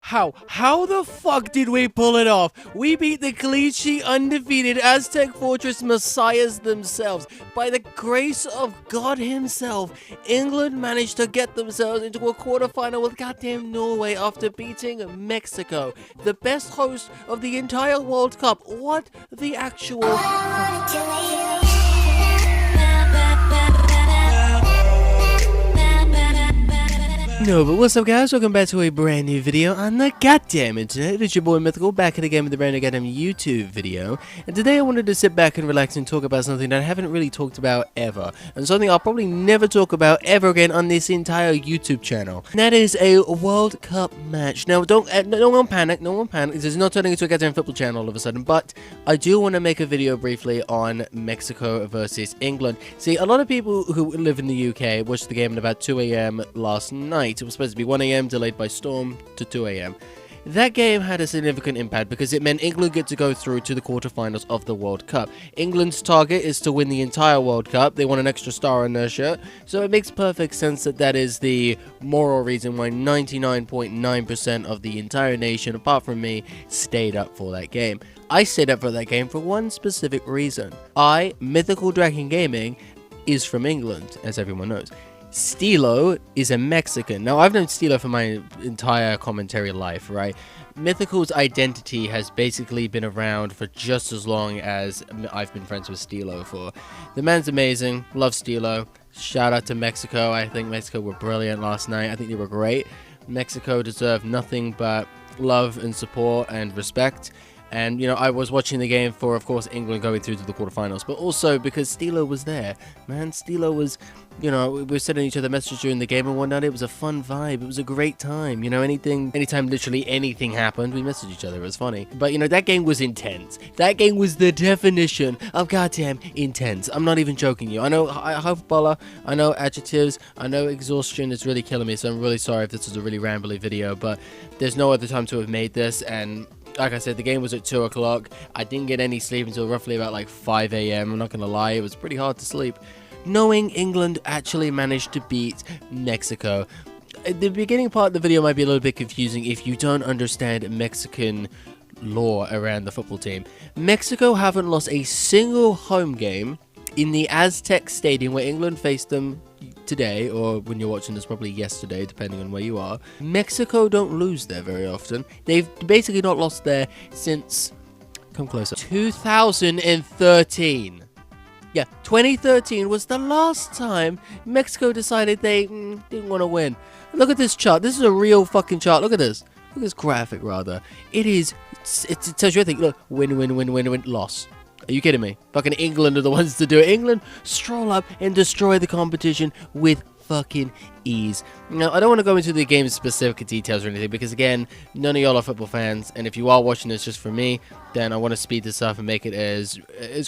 How the fuck did we pull it off? We beat the clean sheet undefeated Aztec Fortress Messiahs themselves. By the grace of God himself, England managed to get themselves into a quarterfinal with goddamn Norway after beating Mexico, the best host of the entire World Cup. What the actual... No, but what's up guys, welcome back to a brand new video on the goddamn internet. It's your boy Mythical, back at again with a brand new goddamn YouTube video. And today I wanted to sit back and relax and talk about something that I haven't really talked about ever. And something I'll probably never talk about ever again on this entire YouTube channel. And that is a World Cup match. Now, no one panic, this is not turning into a goddamn football channel all of a sudden. But I do want to make a video briefly on Mexico versus England. See, a lot of people who live in the UK watched the game at about 2 AM last night. It was supposed to be 1 AM, delayed by storm to 2 AM. That game had a significant impact because it meant England get to go through to the quarterfinals of the World Cup. England's target is to win the entire World Cup. They want an extra star on their shirt. So it makes perfect sense that that is the moral reason why 99.9% of the entire nation, apart from me, stayed up for that game. I stayed up for that game for one specific reason. Mythical Dragon Gaming, is from England, as everyone knows. STILO is a Mexican. Now, I've known STILO for my entire commentary life, right? Mythical's identity has basically been around for just as long as I've been friends with STILO for. The man's amazing. Love STILO. Shout out to Mexico. I think Mexico were brilliant last night. I think they were great. Mexico deserved nothing but love and support and respect. And, you know, I was watching the game for, of course, England going through to the quarterfinals, but also because STILO was there. Man, STILO was, you know, we were sending each other messages during the game and whatnot. It was a fun vibe. It was a great time. You know, anytime literally anything happened, we messaged each other. It was funny. But, you know, that game was intense. That game was the definition of goddamn intense. I'm not even joking you. I know hyperbole, I know adjectives, I know exhaustion is really killing me, so I'm really sorry if this is a really rambly video, but there's no other time to have made this, and... like I said, the game was at 2 o'clock. I didn't get any sleep until roughly about like 5 AM. I'm not going to lie, it was pretty hard to sleep. Knowing England actually managed to beat Mexico. The beginning part of the video might be a little bit confusing if you don't understand Mexican lore around the football team. Mexico haven't lost a single home game in the Aztec Stadium where England faced them today, or when you're watching this, probably yesterday, depending on where you are. Mexico don't lose there very often. They've basically not lost there since, come closer, 2013. Yeah, 2013 was the last time Mexico decided they didn't want to win. Look at this chart. This is a real fucking chart. Look at this. Look at this graphic, rather. It tells you everything. Look, win, loss. Are you kidding me? Fucking England are the ones to do it. England stroll up and destroy the competition with fucking ease. Now, I don't want to go into the game's specific details or anything because, again, none of y'all are football fans. And if you are watching this just for me, then I want to speed this up and make it as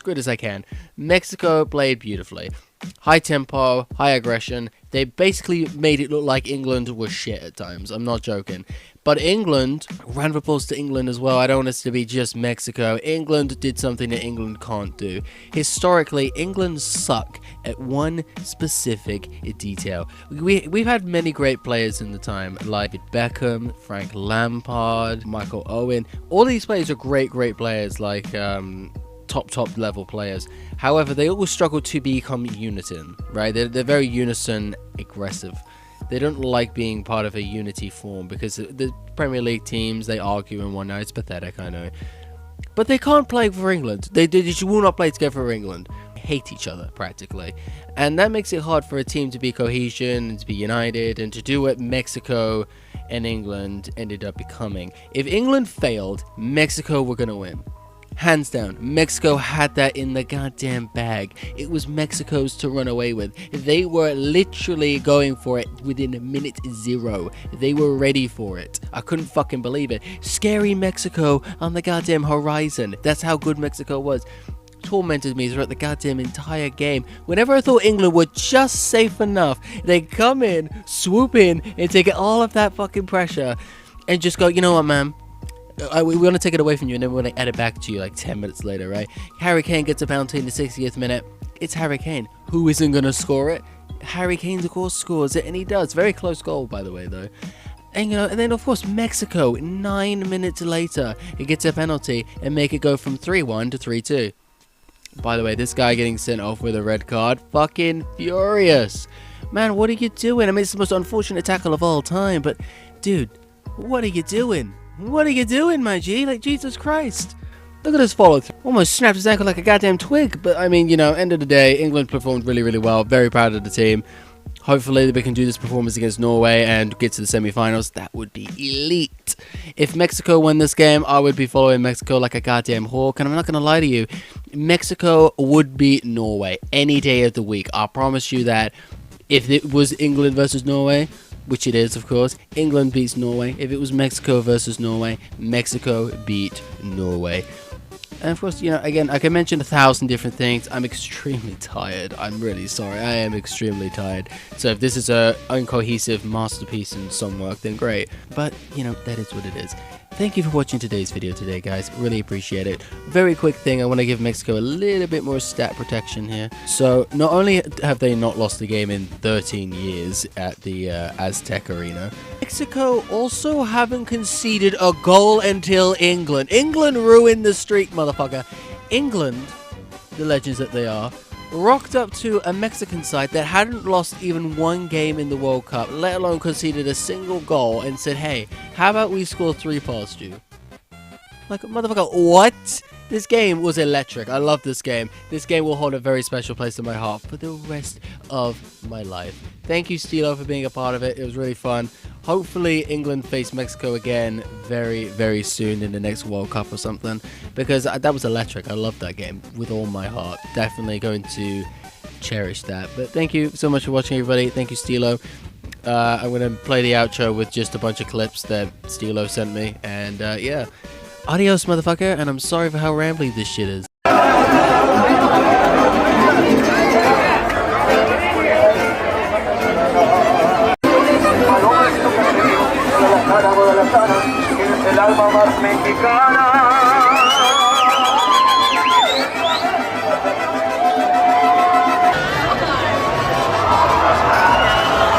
good as I can. Mexico played beautifully. High tempo, high aggression. They basically made it look like England was shit at times. I'm not joking. But England, round of applause to England as well. I don't want us to be just Mexico. England did something that England can't do. Historically, England suck at one specific detail. We've had many great players in the time, like Beckham, Frank Lampard, Michael Owen. All these players are great players, like top level players. However, they always struggle to become unison, right? They're very unison aggressive. They don't like being part of a unity form because the Premier League teams, they argue and whatnot. It's pathetic, I know. But they can't play for England. They will not play together for England. They hate each other, practically. And that makes it hard for a team to be cohesion and to be united and to do what Mexico and England ended up becoming. If England failed, Mexico were going to win. Hands down, Mexico had that in the goddamn bag. It was Mexico's to run away with. They were literally going for it within minute zero. They were ready for it. I couldn't fucking believe it. Scary Mexico on the goddamn horizon. That's how good Mexico was. Tormented me throughout the goddamn entire game. Whenever I thought England were just safe enough, they come in, swoop in, and take all of that fucking pressure and just go, you know what, man? We want to take it away from you, and then we're going to add it back to you like 10 minutes later, right? Harry Kane gets a penalty in the 60th minute. It's Harry Kane. Who isn't going to score it? Harry Kane, of course, scores it, and he does. Very close goal, by the way, though. And, and then of course Mexico, 9 minutes later, it gets a penalty and make it go from 3-1 to 3-2. By the way, this guy getting sent off with a red card, fucking furious. Man, what are you doing? I mean, it's the most unfortunate tackle of all time, but dude, what are you doing? What are you doing, my G? Like, Jesus Christ. Look at this follow through. Almost snapped his ankle like a goddamn twig. But, I mean, end of the day, England performed really, really well. Very proud of the team. Hopefully we can do this performance against Norway and get to the semi-finals. That would be elite. If Mexico won this game, I would be following Mexico like a goddamn hawk. And I'm not going to lie to you. Mexico would beat Norway any day of the week. I promise you that. If it was England versus Norway, which it is, of course, England beats Norway. If it was Mexico versus Norway, Mexico beat Norway. And of course, again, I can mention 1,000 different things. I'm extremely tired. I'm really sorry. I am extremely tired. So if this is a uncohesive masterpiece in some work, then great. But, that is what it is. Thank you for watching today's video today, guys. Really appreciate it. Very quick thing, I want to give Mexico a little bit more stat protection here. So, not only have they not lost the game in 13 years at the Aztec Arena, Mexico also haven't conceded a goal until England. England ruined the streak, motherfucker. England, the legends that they are, rocked up to a Mexican side that hadn't lost even one game in the World Cup, let alone conceded a single goal, and said, hey, how about we score 3 past you? Like, motherfucker, what? This game was electric. I love this game. This game will hold a very special place in my heart for the rest of my life. Thank you, STILO, for being a part of it. It was really fun. Hopefully, England face Mexico again very, very soon in the next World Cup or something. Because that was electric. I love that game with all my heart. Definitely going to cherish that. But thank you so much for watching, everybody. Thank you, STILO. I'm going to play the outro with just a bunch of clips that STILO sent me. And yeah. Adios, motherfucker, and I'm sorry for how rambly this shit is. El alma más mexicana.